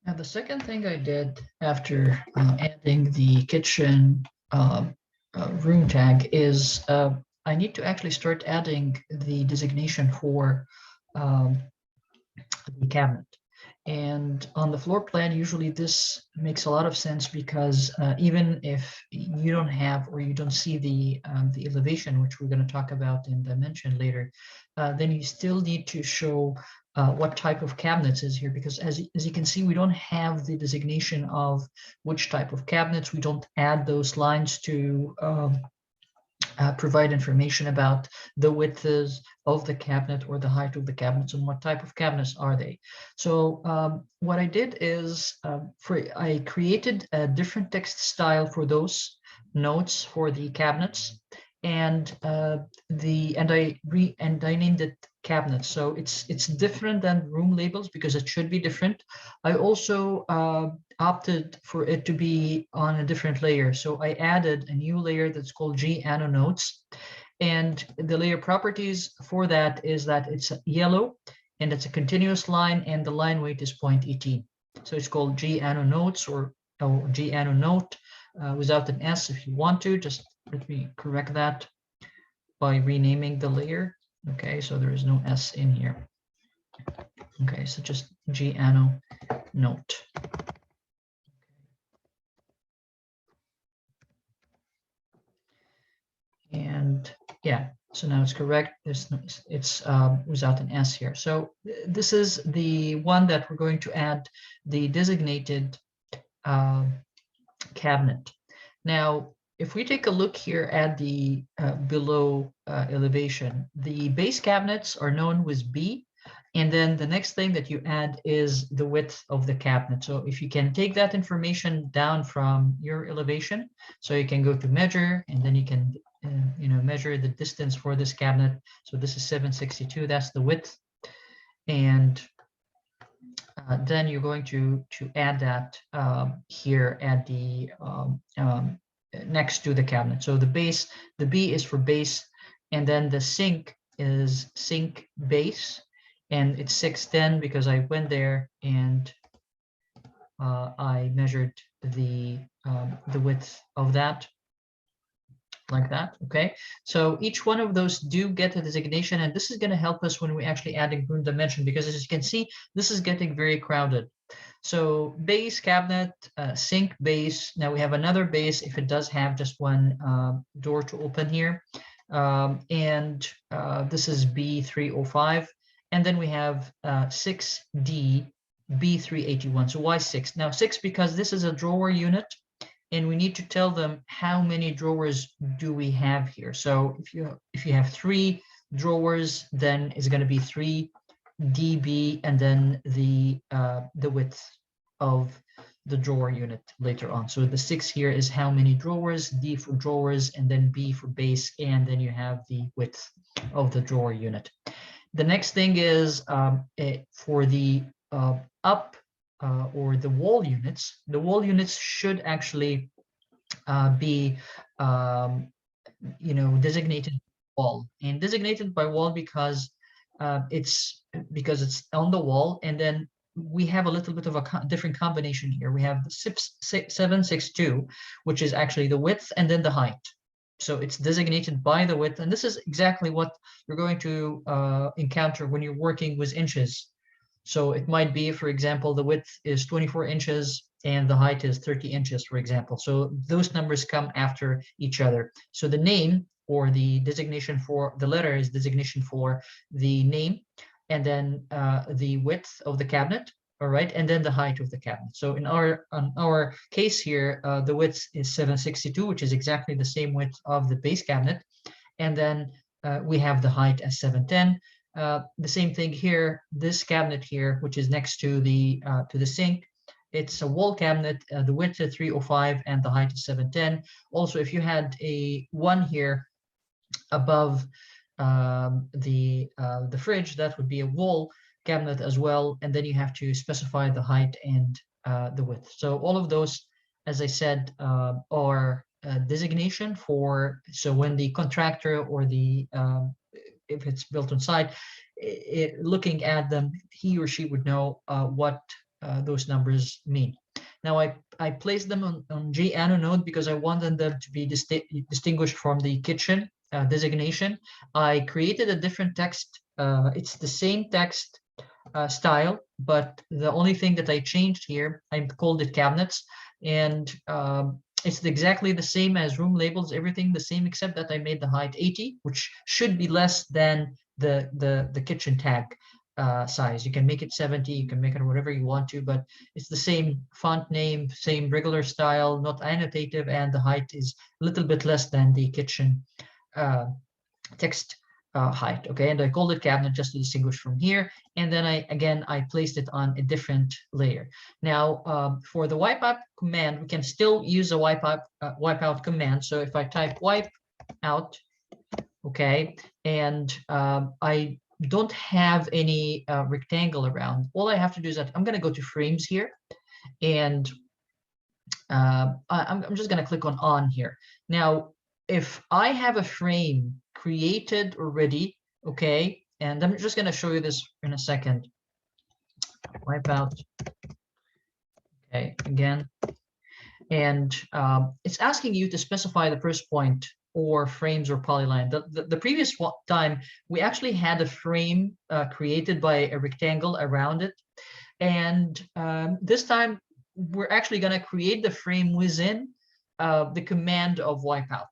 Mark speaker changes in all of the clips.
Speaker 1: Now, the second thing I did after adding the kitchen room tag is I need to actually start adding the designation for um, the cabinet. And on the floor plan, usually this makes a lot of sense because even if you don't have or you don't see the elevation, which we're going to talk about in dimension later, then you still need to show what type of cabinets is here, because as you can see, we don't have the designation of which type of cabinets. We don't add those lines to provide information about the widths of the cabinet or the height of the cabinets and what type of cabinets are they. So what I did is I created a different text style for those notes for the cabinets, and I named it cabinets. So it's different than room labels because it should be different. I also opted for it to be on a different layer. So I added a new layer that's called G-Ano Notes. And the layer properties for that is that it's yellow and it's a continuous line and the line weight is 0.18. So it's called G-Ano Notes or G-Ano Note without an S if you want to. Just let me correct that by renaming the layer. Okay, so there is no S in here. Okay, so just G-Ano Note. And yeah, so now it's correct. It's without an S here. So this is the one that we're going to add the designated cabinet. Now, if we take a look here at the below elevation, the base cabinets are known with B, and then the next thing that you add is the width of the cabinet. So if you can take that information down from your elevation, so you can go to measure, and then you can measure the distance for this cabinet. So this is 762, that's the width. And then you're going to add that here at the next to the cabinet. So the base, the B is for base, and then the sink is sink base, and it's 610 because I went there and I measured the width of that, like that. Okay, so each one of those do get a designation, and this is going to help us when we actually add a room dimension, because as you can see, this is getting very crowded. So base cabinet, sink base. Now we have another base if it does have just one door to open here, and this is B305, and then we have 6D B381. So why 6? Now 6 because this is a drawer unit, and we need to tell them how many drawers do we have here. So if you have 3 drawers, then it's going to be 3 dB, and then the width of the drawer unit later on. So the 6 here is how many drawers, D for drawers, and then B for base, and then you have the width of the drawer unit. The next thing is for the up or the wall units. The wall units should actually be designated wall, and designated by wall because it's on the wall, and then we have a little bit of a different combination here. We have the 762, which is actually the width and then the height. So it's designated by the width, and this is exactly what you're going to encounter when you're working with inches. So it might be, for example, the width is 24 inches and the height is 30 inches, for example. So those numbers come after each other. So the name or the designation for the letter is designation for the name, and then the width of the cabinet, all right, and then the height of the cabinet. So in our case here, the width is 762, which is exactly the same width of the base cabinet, and then we have the height as 710. The same thing here, this cabinet here, which is next to the sink, it's a wall cabinet. The width is 305 and the height is 710. Also, if you had a 1 here above the fridge, that would be a wall cabinet as well, and then you have to specify the height and the width. So all of those, as I said, are designation for, so when the contractor or the if it's built on site, looking at them, he or she would know what those numbers mean. Now I placed them on G node because I wanted them to be distinguished from the kitchen designation. I created a different text. It's the same text style, but the only thing that I changed here, I called it cabinets, and it's exactly the same as room labels, everything the same, except that I made the height 80, which should be less than the kitchen tag size. You can make it 70, you can make it whatever you want to, but it's the same font name, same regular style, not annotative, and the height is a little bit less than the kitchen text height. Okay, and I called it cabinet just to distinguish from here. And then I placed it on a different layer. Now for the wipeout command, we can still use a wipeout command. So if I type wipe out, okay, and I don't have any rectangle around, all I have to do is that I'm going to go to frames here, and I'm just going to click on here. Now if I have a frame created already, okay, and I'm just going to show you this in a second. Wipeout, okay, again, and it's asking you to specify the first point or frames or polyline. The previous time we actually had a frame created by a rectangle around it, and this time we're actually going to create the frame within the command of wipeout.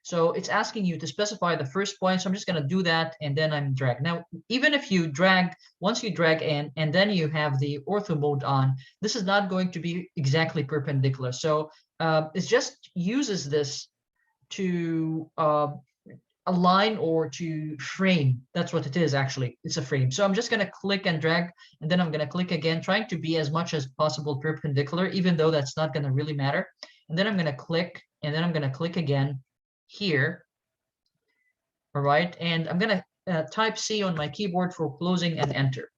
Speaker 1: So it's asking you to specify the first point. So I'm just going to do that, and then I'm drag. Now, even if you drag, once you drag in, and then you have the ortho mode on, this is not going to be exactly perpendicular. So it just uses this to align or to frame. That's what it is, actually. It's a frame. So I'm just going to click and drag, and then I'm going to click again, trying to be as much as possible perpendicular, even though that's not going to really matter. And then I'm going to click, and then I'm going to click again here. All right, and I'm going to type C on my keyboard for closing and enter.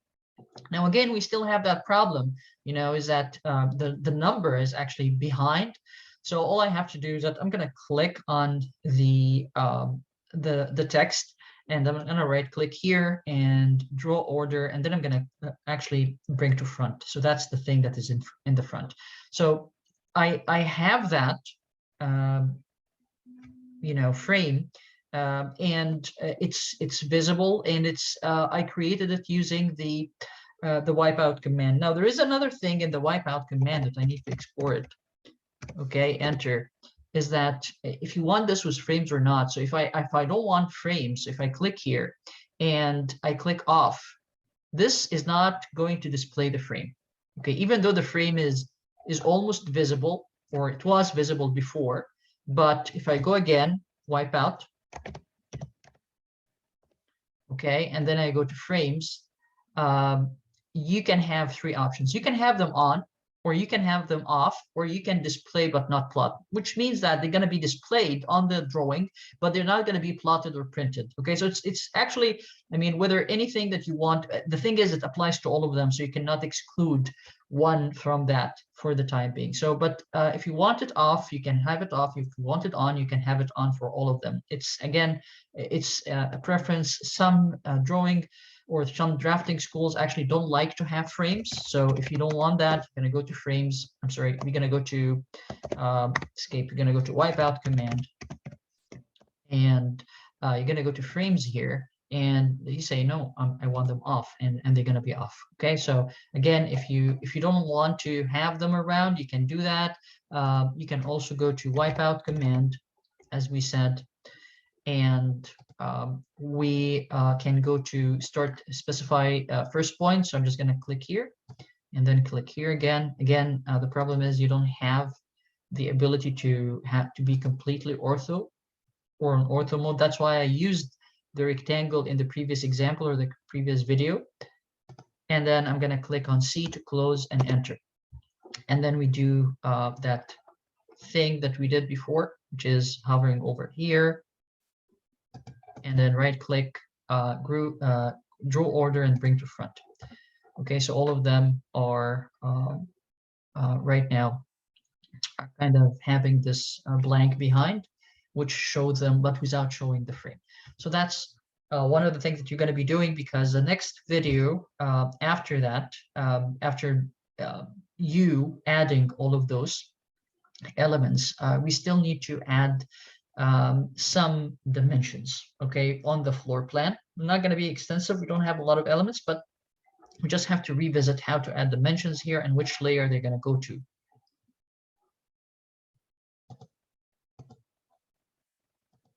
Speaker 1: Now again, we still have that problem, you know, is that the number is actually behind. So all I have to do is that I'm going to click on the text, and I'm going to right click here and draw order, and then I'm going to actually bring to front. So that's the thing that is in the front. So I have that you know, frame, and it's visible, and it's I created it using the wipeout command. Now there is another thing in the wipeout command that I need to export. Okay, enter, is that if you want this with frames or not. So if I don't want frames, if I click here and I click off, this is not going to display the frame. Okay, even though the frame is almost visible, or it was visible before. But if I go again, wipeout, okay, and then I go to frames, you can have three options. You can have them on, or you can have them off, or you can display but not plot, which means that they're going to be displayed on the drawing, but they're not going to be plotted or printed. Okay, so it's actually, I mean, whether anything that you want, the thing is it applies to all of them, so you cannot exclude one from that for the time being. So, but if you want it off, you can have it off. If you want it on, you can have it on for all of them. It's, again, it's a preference. Some drawing or some drafting schools actually don't like to have frames. So if you don't want that, you're going to go to frames. I'm sorry, you're going to go to escape. You're going to go to wipeout command, and you're going to go to frames here. And you say, no, I want them off, and they're going to be off. Okay, so again, if you don't want to have them around, you can do that. You can also go to wipeout command, as we said, and we can go to start specify first point. So I'm just going to click here, and then click here again. Again, the problem is you don't have the ability to be completely ortho or on ortho mode. That's why I used the rectangle in the previous example or the previous video. And then I'm going to click on C to close and enter. And then we do that thing that we did before, which is hovering over here, and then right click, draw order, and bring to front. Okay, so all of them are right now are kind of having this blank behind, which shows them, but without showing the frame. So that's one of the things that you're going to be doing, because the next video after that, after you adding all of those elements, we still need to add some dimensions, okay, on the floor plan. Not going to be extensive. We don't have a lot of elements, but we just have to revisit how to add dimensions here and which layer they're going to go to.